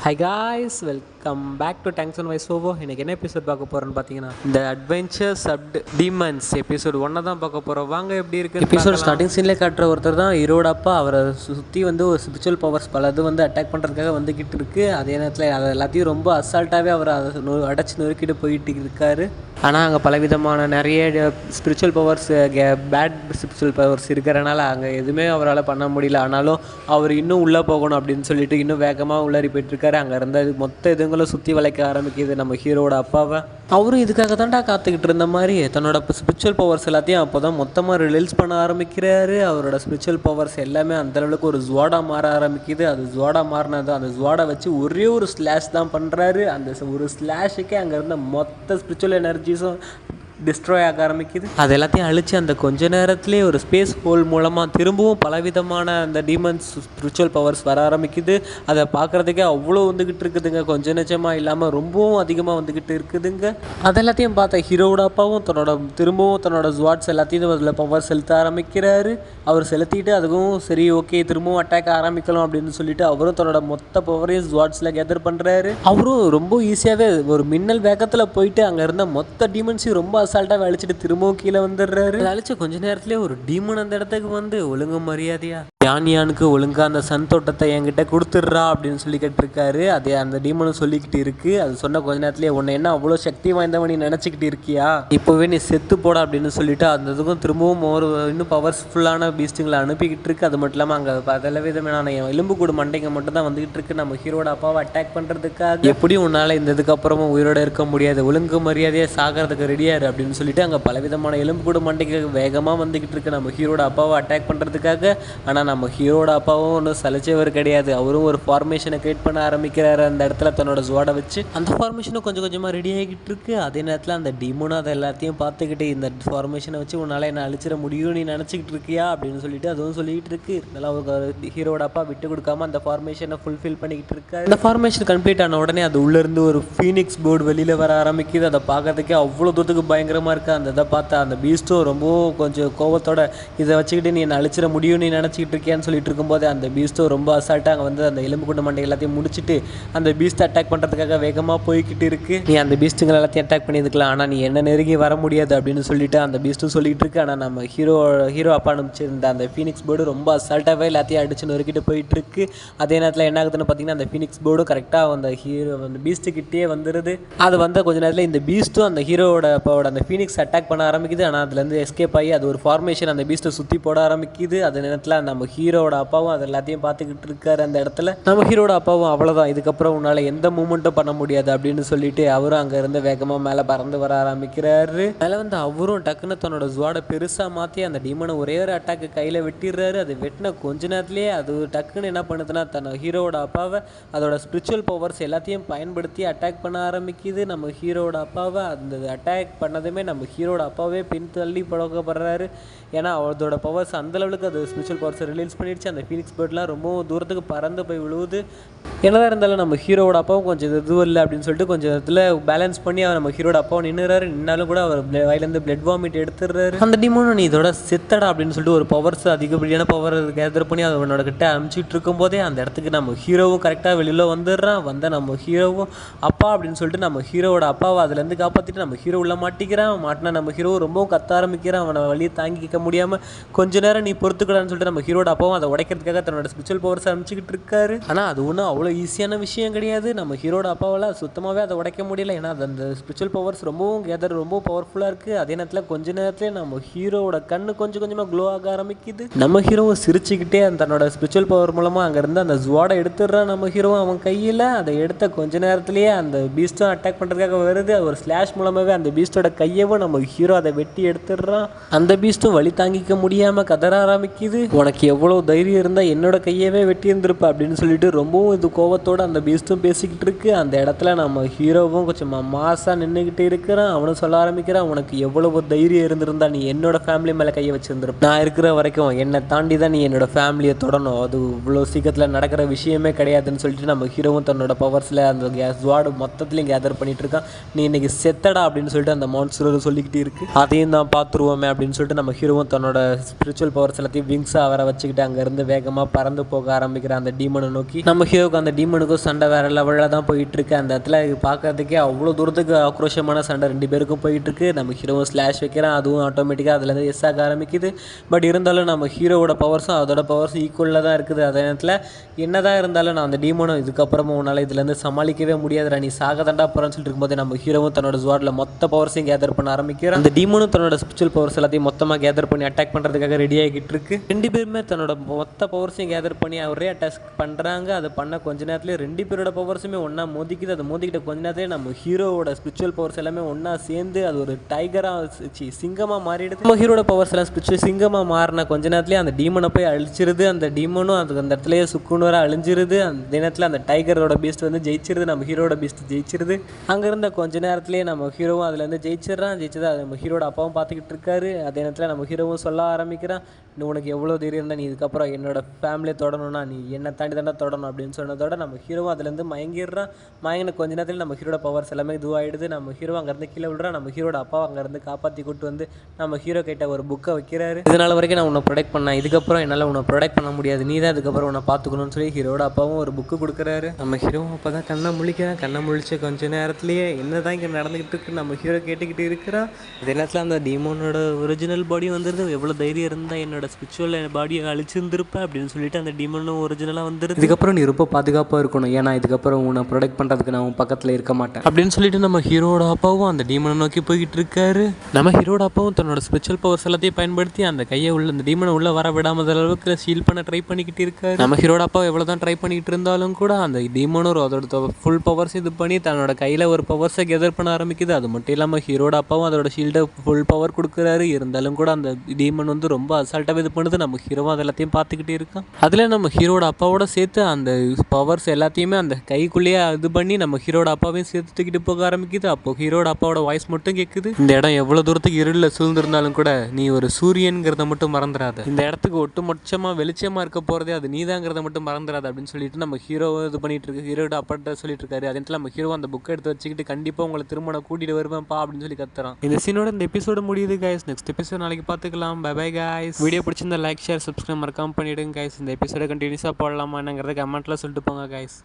High guys, welcome back to டேங்க்ஸ் அண்ட் வைஸ் ஓவோ. எனக்கு என்ன எபிசோட் பார்க்க போகிறோன்னு பார்த்தீங்கன்னா, இந்த அட்வென்ச்சர் சப்ட் டீமன்ஸ் எபிசோட் 1 தான் பார்க்க போகிறோம். வாங்க எப்படி இருக்குது எபிசோட். ஸ்டார்டிங் சீன்லேயே காட்டுற ஒருத்தர் தான் ஹீரோட அப்பா. அவரை சுற்றி ஒரு ஸ்பிரிச்சுவல் பவர்ஸ் பலது அட்டாக் பண்ணுறதுக்காக வந்துக்கிட்டு இருக்குது. அதே நேரத்தில் அதை எல்லாத்தையும் ரொம்ப அசால்ட்டாகவே அவர் அதை அடைச்சி நொறுக்கிட்டு போயிட்டு இருக்காரு. ஆனால் அங்கே பலவிதமான நிறைய spiritual powers, bad spiritual powers இருக்கிறனால அங்கே எதுவுமே அவரால் பண்ண முடியல. ஆனாலும் அவர் இன்னும் உள்ளே போகணும் அப்படின்னு சொல்லிட்டு இன்னும் வேகமாக உள்ளாரி போயிட்டுருக்காரு. அங்கே இருந்த மொத்த இதுங்களும் சுற்றி வளைக்க ஆரம்பிக்குது நம்ம ஹீரோட அப்பாவை. அவரும் இதுக்காக தான்டா காத்துக்கிட்டு இருந்த மாதிரி தன்னோட ஸ்பிரிச்சுவல் பவர்ஸ் எல்லாத்தையும் அப்போ தான் மொத்தமாக ரிலீஸ் பண்ண ஆரம்பிக்கிறாரு. அவரோட ஸ்பிரிச்சுவல் பவர்ஸ் எல்லாமே அந்தளவுக்கு ஒரு ஜுவாடா மாற ஆரம்பிக்குது. அது ஜுவாடா மாறினது அந்த ஜுவாடா வச்சு ஒரே ஒரு ஸ்லாஷ் தான் பண்ணுறாரு. அந்த ஒரு ஸ்லாஷுக்கே அங்கே இருந்த மொத்த ஸ்பிரிச்சுவல் எனர்ஜிஸும் டிஸ்ட்ராய் ஆக ஆரம்பிக்குது. அது எல்லாத்தையும் அழித்து அந்த கொஞ்ச நேரத்துலேயே ஒரு ஸ்பேஸ் ஹோல் மூலமாக திரும்பவும் பலவிதமான அந்த டீமன்ஸ் ஸ்பிரிச்சுவல் பவர்ஸ் வர ஆரம்பிக்குது. அதை பார்க்குறதுக்கே அவ்வளோ வந்துக்கிட்டு இருக்குதுங்க. கொஞ்சம் நிச்சயமாக இல்லாமல் ரொம்பவும் அதிகமாக வந்துக்கிட்டு இருக்குதுங்க. அது எல்லாத்தையும் பார்த்த ஹீரோட அப்பாவும் திரும்பவும் தன்னோட ஜுவாட்ஸ் எல்லாத்தையும் அதில் பவர் செலுத்த ஆரம்பிக்கிறாரு. அவர் செலுத்திட்டு அதுவும் சரி ஓகே திரும்பவும் அட்டாக் ஆரம்பிக்கலாம் அப்படின்னு சொல்லிட்டு அவரும் தன்னோட மொத்த பவரையும் ஜுவாட்ஸில் கேதர் பண்ணுறாரு. அவரும் ரொம்ப ஈஸியாகவே ஒரு மின்னல் வேகத்தில் போயிட்டு அங்கே இருந்த மொத்த டீமன்ஸையும் ரொம்ப அசால்ட்டாக அழிச்சிட்டு திரும்பவும் கீழே வந்துடுறாரு. அழிச்சு கொஞ்ச நேரத்துலேயே ஒரு டீமன் அந்த இடத்துக்கு ஒழுங்கு மரியாதையா யானியானுக்கு ஒழுங்காக அந்த சன் தோட்டத்தை என்கிட்ட கொடுத்துட்றா அப்படின்னு சொல்லி கேட்டிருக்காரு. அதே அந்த டீமனும் சொல்லிக்கிட்டு இருக்கு. அது சொன்ன கொஞ்ச நேரத்துலேயே உன்னை என்ன அவ்வளோ சக்தி வாய்ந்தவன் நீ நினச்சிக்கிட்டு இருக்கியா, இப்போவே நீ செத்து போட அப்படின்னு சொல்லிட்டு அந்த இதுக்கும் திரும்பவும் இன்னும் பவர்ஃபுல்லான பீஸ்ட்டுங்களை அனுப்பிக்கிட்டு இருக்கு. அது மட்டும் இல்லாமல் அங்கே பல விதமான எலும்புக்கூடு மண்டைங்க மட்டும் தான் வந்துகிட்டு இருக்கு நம்ம ஹீரோட அப்பாவை அட்டாக் பண்ணுறதுக்காக. எப்படியும் உன்னால் இந்த இதுக்கப்புறமும் உயிரோட இருக்க முடியாது, ஒழுங்கு மரியாதையாக சாகிறதுக்கு ரெடியாரு அப்படின்னு சொல்லிட்டு அங்கே பலவிதமான எலும்புக்கூடு மண்டைக்கு வேகமாக வந்துக்கிட்டு இருக்கு நம்ம ஹீரோட அப்பாவை அட்டாக் பண்ணுறதுக்காக. ஆனால் நம்ம ஹீரோட அப்பாவும் ஒன்றும் சலிச்சவர் கிடையாது. அவரும் ஒரு ஃபார்மேஷனை கிரியேட் பண்ண ஆரம்பிக்கிறாரு அந்த இடத்துல தன்னோட ஜுவாடை வச்சு. அந்த ஃபார்மேஷனும் கொஞ்சம் கொஞ்சமாக ரெடி ஆகிட்டு இருக்கு. அதே நேரத்தில் அந்த டீமனும் அதை எல்லாத்தையும் பார்த்துக்கிட்டு இந்த ஃபார்மேஷனை வச்சு உன்னால் என்ன அழிச்சிட முடியும் நீ நினச்சிக்கிட்டு இருக்கியா அப்படின்னு சொல்லிட்டு அதுவும் சொல்லிக்கிட்டு இருக்கு. நல்லா ஒரு ஹீரோட அப்பா விட்டு கொடுக்காம அந்த ஃபார்மேஷனை ஃபுல்ஃபில் பண்ணிக்கிட்டு இருக்காரு. அந்த ஃபார்மேஷன் கம்ப்ளீட் ஆன உடனே அது உள்ளேருந்து ஒரு ஃபீனிக்ஸ் போர்டு வெளியில் வர ஆரம்பிக்குது. அதை பார்க்கறதுக்கே அவ்வளோ தூரத்துக்கு பயங்கரமாக இருக்குது. அந்த இதை பார்த்தா அந்த பீஸ்ட்டும் ரொம்ப கொஞ்சம் கோவத்தோட இதை வச்சுக்கிட்டு நீ என்ன அழிச்சிட முடியும் நீ நினச்சிக்கிட்டு இருக்கியான்னு சொல்லிட்டு இருக்கும்போது அந்த பீஸ்ட்டும் ரொம்ப அசால்ட்டாக அங்கே அந்த எலும்பு கொண்ட மண்டை எல்லாத்தையும் முடிச்சுட்டு அந்த பீஸ்ட்டை அட்டாக் பண்ணுறதுக்காக வேகமாக போய்கிட்டு இருக்கு. நீ அந்த பீஸ்ட்டுங்களை எல்லாத்தையும் அட்டாக் பண்ணியிருக்கலாம், ஆனால் நீ என்ன நெருங்கி வர முடியாது அப்படின்னு சொல்லிட்டு அந்த பீஸ்ட்டும் சொல்லிட்டு இருக்கு. ஆனால் நம்ம ஹீரோ அப்பா அனுப்பிச்சிருந்த அந்த ஃபீனிக்ஸ் போர்டு ரொம்ப அசால்ட்டாகவே எல்லாத்தையும் அடிச்சு நொறுக்கிட்டு போயிட்டு இருக்கு. அதே நேரத்தில் என்ன ஆகுதுன்னு பார்த்தீங்கன்னா அந்த ஃபீனிக்ஸ் போர்டும் கரெக்டாக அந்த பீஸ்ட்டுக்கிட்டே வந்துடுது. அது கொஞ்ச நேரத்தில் இந்த பீஸ்ட்டும் அந்த ஹீரோட அப்பாவோட அந்த ஃபீனிக்ஸ் அட்டாக் பண்ண ஆரம்பிக்குது. ஆனால் அதுலேருந்து எஸ்கேப் ஆகி அது ஒரு ஃபார்மேஷன் அந்த பீஸ்ட்டை சுற்றி போட ஆரம்பிக்குது. அதே நேரத்தில் நம்ம ஹீரோட அப்பாவும் அது எல்லாத்தையும் பார்த்துக்கிட்டு இருக்காரு அந்த இடத்துல. நம்ம ஹீரோட அப்பாவும் அவ்வளோதான், இதுக்கப்புறம் உன்னால் எந்த மூமெண்ட்டும் பண்ண முடியாது அப்படின்னு சொல்லிட்டு அவரும் அங்கே இருந்து வேகமாக மேலே பறந்து வர ஆரம்பிக்கிறாரு. மேலே அவரும் டக்குன்னு தன்னோட ஜுவாடை பெருசாக மாற்றி அந்த டீமனை ஒரே ஒரு அட்டாக்கு கையில் வெட்டிடுறாரு. அது வெட்டின கொஞ்ச நேரத்துலேயே அது டக்குன்னு என்ன பண்ணுதுன்னா தன் ஹீரோட அப்பாவை அதோட ஸ்பிரிச்சுவல் பவர்ஸ் எல்லாத்தையும் பயன்படுத்தி அட்டாக் பண்ண ஆரம்பிக்குது நம்ம ஹீரோட அப்பாவை. அந்த அட்டாக் பண்ணதுமே நம்ம ஹீரோட அப்பாவே பின் தள்ளி பழக்கப்படுறாரு. ஏன்னா அதோட பவர்ஸ் அந்தளவுக்கு அது ஸ்பிரிச்சுவல் பவர்ஸை ரிலீஸ் பண்ணிடுச்சு. அந்த ஃபீனிக்ஸ் பேர்ட்லாம் ரொம்ப தூரத்துக்கு பறந்து போய் விழுவுது. என்னதான் இருந்தாலும் நம்ம ஹீரோட அப்பாவும் கொஞ்சம் இதுவும் இல்லை அப்படின்னு சொல்லிட்டு கொஞ்சம் இடத்துல பேலன்ஸ் பண்ணி அவர் நம்ம ஹீரோட அப்பாவும் நின்றுறாரு. நின்னாலும் கூட அவர் வாயிலேருந்து பிளட் வாமிட் எடுத்துடுறாரு. அந்த டீமனும் நீ இதோட செத்தடா அப்படின்னு சொல்லிட்டு ஒரு பவர்ஸ் அதிகப்படியான பவர் கேதர் பண்ணி அவனோட கிட்ட அனுப்பிச்சிட்டு இருக்கும் போதே அந்த இடத்துக்கு நம்ம ஹீரோவும் கரெக்டாக வெளியில் வந்துடுறான். நம்ம ஹீரோவும் அப்பா அப்படின்னு சொல்லிட்டு நம்ம ஹீரோட அப்பாவை அதுலேருந்து காப்பாற்றிட்டு நம்ம ஹீரோ உள்ள மாட்டினா நம்ம ஹீரோவும் ரொம்பவும் கத்த ஆரம்பிக்கிறான். அவனை வழியை தாங்கிக்க முடியாமல் கொஞ்ச நேரம் நீ பொறுத்துக்கலான்னு சொல்லிட்டு நம்ம ஹீரோட அப்பாவும் அதை உடைக்கிறதுக்காக தன்னோட ஸ்பிரிச்சுவல் பவர்ஸ் அனுப்பிச்சிக்கிட்டு இருக்காரு. ஆனால் அது ஒன்றும் அவ்வளோ ஈஸியான விஷயம் கிடையாது. நம்ம ஹீரோட அப்பாவால் சுத்தமாகவே அதை உடைக்க முடியல. ஏன்னா அந்த ஸ்பிரிச்சுவல் பவர்ஸ் ரொம்பவும் ரொம்ப பவர்ஃபுல்லாக இருக்குது. அதே நேரத்தில் கொஞ்ச நேரத்தில் நம்ம ஹீரோட கண்ணு கொஞ்சம் கொஞ்சமாக க்ளோ ஆக ஆரம்பிக்குது. நம்ம ஹீரோவும் சிரிச்சுக்கிட்டே தன்னோட ஸ்பிரிச்சுவல் பவர் மூலமாக அங்கேருந்து அந்த ஜுவாடை எடுத்துடுறான் நம்ம ஹீரோவும் அவன் கையில். அதை எடுத்த கொஞ்ச நேரத்துலேயே அந்த பீஸ்ட்டும் அட்டாக் பண்ணுறதுக்காக வருது. ஒரு ஸ்லாஷ் மூலமாகவே அந்த பீஸ்டோட கையவும் நம்ம ஹீரோ அதை வெட்டி எடுத்துடுறான். அந்த பீஸ்ட்டும் வழி தாங்கிக்க முடியாமல் கதற ஆரம்பிக்குது. உனக்கு எவ்வளோ தைரியம் இருந்தால் என்னோட கையவே வெட்டி இருந்திருப்ப அப்படின்னு சொல்லிட்டு ரொம்பவும் இது கோவத்தோடு அந்த பீஸ்ட்டும் பேசிக்கிட்டு இருக்கு. அந்த இடத்துல நம்ம ஹீரோவும் கொஞ்சம் மாசாக நின்றுக்கிட்டு இருக்கிறான். அவனும் சொல்ல ஆரம்பிக்கிறான், உனக்கு எவ்வளவு தைரியம் இருந்திருந்தா நீ என்னோட ஃபேமிலி மேலே கையை வச்சிருந்திருப்ப. நான் இருக்கிற வரைக்கும் என்னை தாண்டி தான் நீ என்னோட ஃபேமிலியை தொடணும், அது இவ்வளோ சீக்கிரத்தில் நடக்கிற விஷயமே கிடையாதுன்னு சொல்லிட்டு நம்ம ஹீரோவும் தன்னோட பவர்ஸில் அந்த ஜுவாடு மொத்தத்துலையும் கேதர் பண்ணிட்டு இருக்கான். நீ இன்னைக்கு செத்தடா அப்படின்னு சொல்லிட்டு அந்த மான்ஸ்டர் சொல்லிக்கிட்டே இருக்குது. அதையும் தான் பார்த்துருவோமே அப்படின்னு சொல்லிட்டு நம்ம ஹீரோவும் தன்னோட ஸ்பிரிச்சுவல் பவர்ஸ் எல்லாத்தையும் விங்ஸாக அவரை வச்சுக்கிட்டு அங்கேருந்து வேகமாக பறந்து போக ஆரம்பிக்கிற அந்த டீமனை நோக்கி. நம்ம ஹீரோக்கு அந்த டீமனுக்கும் சண்டை வேறு லெவலில் தான் போயிட்டுருக்கு. அந்த இடத்துல பார்க்கறதுக்கே அவ்வளோ தூரத்துக்கு ஆக்ரோஷமான சண்டை 2 பேருக்கும் போயிட்டுருக்கு. நம்ம ஹீரோவும் ஸ்லாஷ் வைக்கிறான், அதுவும் ஆட்டோமேட்டிக்காக அதுலேருந்து எஸ் ஆக ஆரம்பிக்குது. பட் இருந்தாலும் நம்ம ஹீரோவோட பவர்ஸும் அதோட பவர்ஸும் ஈக்குவலாக தான் இருக்குது. அதே நேரத்தில் என்ன தான் இருந்தாலும் நான் அந்த டீமனும் இதுக்கப்புறமா உன்னால் இதுலேருந்து சமாளிக்கவே முடியாதுடா, நீ சாக தண்டா போகிறேன்னு சொல்லிட்டு இருக்கும்போது நம்ம ஹீரோவும் தன்னோட ஸ்வார்டில் மொத்த பவர்ஸையும் கேதர் பண்ண ஆரம்பிக்கிறான். அந்த டீமனும் தன்னோட ஸ்பிரிச்சுவல் பவர்ஸ் எல்லாத்தையும் மொத்தமாக கேதர் பண்ணி அட்டாக் பண்ணுறதுக்காக ரெடி ஆகிட்டு இருக்கு. 2 பேருமே தன்னோட மொத்த பவர்ஸையும் கேதர் பண்ணி ஒரே அட்டாக் பண்ணுறாங்க. அதை பண்ண கொஞ்ச நேரத்துலேயே 2 பேரோட பவர்ஸுமே ஒன்றா மோதிக்குது. அதை மோதிக்கிட்ட கொஞ்ச நேரத்துலேயே நம்ம ஹீரோவோட ஸ்பிரிச்சுவல் பவர்ஸ் எல்லாமே ஒன்றா சேர்ந்து அது ஒரு டைகராக சிங்கமாக மாறிடுது. நம்ம ஹீரோட பவர்ஸ் எல்லாம் ஸ்பிரிச்சுவல் சிங்கமாக மாறின கொஞ்ச நேரத்துலேயே அந்த டீமனை போய் அழிச்சிருது. அந்த டீமனும் அதுக்கு அந்த இடத்துலையே சுக்குநூறாக அழிஞ்சிருது. அந்த நேரத்தில் அந்த டைகரோட பீஸ்ட் வந்து ஜெயிச்சிருது. நம்ம ஹீரோட பீஸ்ட் ஜெயிச்சிருது. அங்கே இருந்த கொஞ்ச நேரத்துலேயே நம்ம ஹீரோவும் அதுலேருந்து ஜெயிச்சது அது நம்ம ஹீரோட அப்பாவும் பார்த்துக்கிட்டு இருக்காரு. அதே நேரத்தில் நம்ம ஹீரோவும் சொல்ல ஆரம்பிக்கிறான், உனக்கு எவ்வளோ தைரியம் இருந்தால் நீ இதுக்கப்புறம் என்னோட ஃபேமிலியை தொடணும்னா நீ என்னை தாண்டி தாண்டா தொடணும் அப்படின்னு சொன்னதோட நம்ம ஹீரோவும் அதுலேருந்து மயங்கிடுறான். மயங்கின கொஞ்ச நேரத்தில் நம்ம ஹீரோட பவர்ஸ் எல்லாமே இதுவாகிடுது. நம்ம ஹீரோ அங்கேருந்து கீழே விடுறான். நம்ம ஹீரோட அப்பா அங்கேருந்து காப்பாற்றி கூட்டு வந்து நம்ம ஹீரோ கிட்ட ஒரு புக்கை வைக்கிறாரு. இதனால் வரைக்கும் நான் உன்னை ப்ரொடெக்ட் பண்ணேன், இதுக்கப்புறம் என்னால் உன்னை ப்ரொடெக்ட் பண்ண முடியாது, நீ தான் இதுக்கப்புறம் உன்னை பார்த்துக்கணும்னு சொல்லி ஹீரோட அப்பாவும் ஒரு புக்கு கொடுக்குறாரு. நம்ம ஹீரோவும் அப்போ தான் கண்ணை முழிக்கிறான். கண்ணை முழிச்ச கொஞ்ச நேரத்துலேயே என்ன தான் இங்கே நடந்துக்கிட்டு இருக்கு நம்ம ஹீரோ கேட்டுக்கிட்டு இருக்கிறான். அதே நேரத்தில் அந்த டீமோனோட ஒரிஜினல் பாடி வந்துடுது. எவ்வளோ தைரியம் இருந்தால் என்னோட ஸ்பிரிச்சுவல் பாடியை அழிச்சிருந்துருப்பேன் அப்படின்னு சொல்லிட்டு அந்த டீமனும் ஒரிஜினலாக வந்துடுது. இதுக்கப்புறம் நீ ரொம்ப பாதுகாப்பாக இருக்கணும், ஏன்னா இதுக்கப்புறம் உன்னை ப்ரொடெக்ட் பண்ணுறதுக்கு நான் உன் பக்கத்தில் இருக்க மாட்டேன் அப்படின்னு சொல்லிட்டு நம்ம ஹீரோட அப்பாவும் அந்த டீமனை நோக்கி போய்கிட்டு இருக்காரு. நம்ம ஹீரோட அப்பாவும் தன்னோட ஸ்பிரிச்சுவல் பவர்ஸ் எல்லாத்தையும் பயன்படுத்தி அந்த கையை உள்ள அந்த டீமனை உள்ள வர விடாமல் அளவுக்கு ஷீல் பண்ண ட்ரை பண்ணிக்கிட்டு இருக்காரு. நம்ம ஹீரோட அப்பா எவ்வளோ தான் ட்ரை பண்ணிக்கிட்டு இருந்தாலும் கூட அந்த டீமனும் அதோட ஃபுல் பவர்ஸ் இது பண்ணி தன்னோட கையில் ஒரு பவர்ஸை கெதர் பண்ண ஆரம்பிக்குது. அது மட்டும் இல்லாமல் ஹீரோட அப்பாவும் அதோட ஷீல்டை ஃபுல் பவர் கொடுக்குறாரு. இருந்தாலும் கூட அந்த டீமன் வந்து ரொம்ப அசால்ட்டாக இது பண்ணுது. நம்ம ஹீரோவும் அது எல்லாத்தையும் பார்த்துக்கிட்டே இருக்கான். அதில் நம்ம ஹீரோட அப்பாவோட சேர்த்து அந்த பவர்ஸ் எல்லாத்தையுமே அந்த கைக்குள்ளேயே இது பண்ணி நம்ம ஹீரோட அப்பாவையும் சேர்த்து தூக்கிட்டு போக ஆரம்பிக்குது. அப்போ ஹீரோட அப்பாவோட வாய்ஸ் மட்டும் கேட்குது, இந்த இடம் எவ்வளோ தூரத்துக்கு இருளில் சூழ்ந்திருந்தாலும் கூட நீ ஒரு சூரியன்கிறத மட்டும் மறந்துடாத, இந்த இடத்துக்கு ஒட்டுமொத்தமாக வெளிச்சமாக இருக்க போகிறதே அது நீதாங்கிறத மட்டும் மறந்துடாது அப்படின்னு சொல்லிட்டு நம்ம ஹீரோ இது பண்ணிட்டு இருக்கு. ஹீரோட அப்பாட்ட சொல்லிட்டு இருக்காரு. அதே நேரத்தில் நம்ம ஹீரோ அந்த புக்கை எடுத்து வச்சுக்கிட்டு கண்டிப்பாக உங்களை திரும்ப நான் கூட்டிகிட்டு வருவேன்ப்பா அப்படின்னு சொல்லி கத்துறான். இந்த சீனோட இந்த எபிசோடு முடியுது கைஸ். நெக்ஸ்ட் எபிசோட் நாளைக்கு பார்த்துக்கலாம். Bye bye guys. வீடியோ பிடிச்சிருந்தா லைக் ஷேர் சப்ஸ்கிரைப் மறக்காம பண்ணிவிடுங்க கைஸ். இந்த எபிசோட கண்டினியூஸாக போடலாமா என்னங்கிறத கமெண்ட்டில் சொல்லிட்டு போங்க கைஸ்.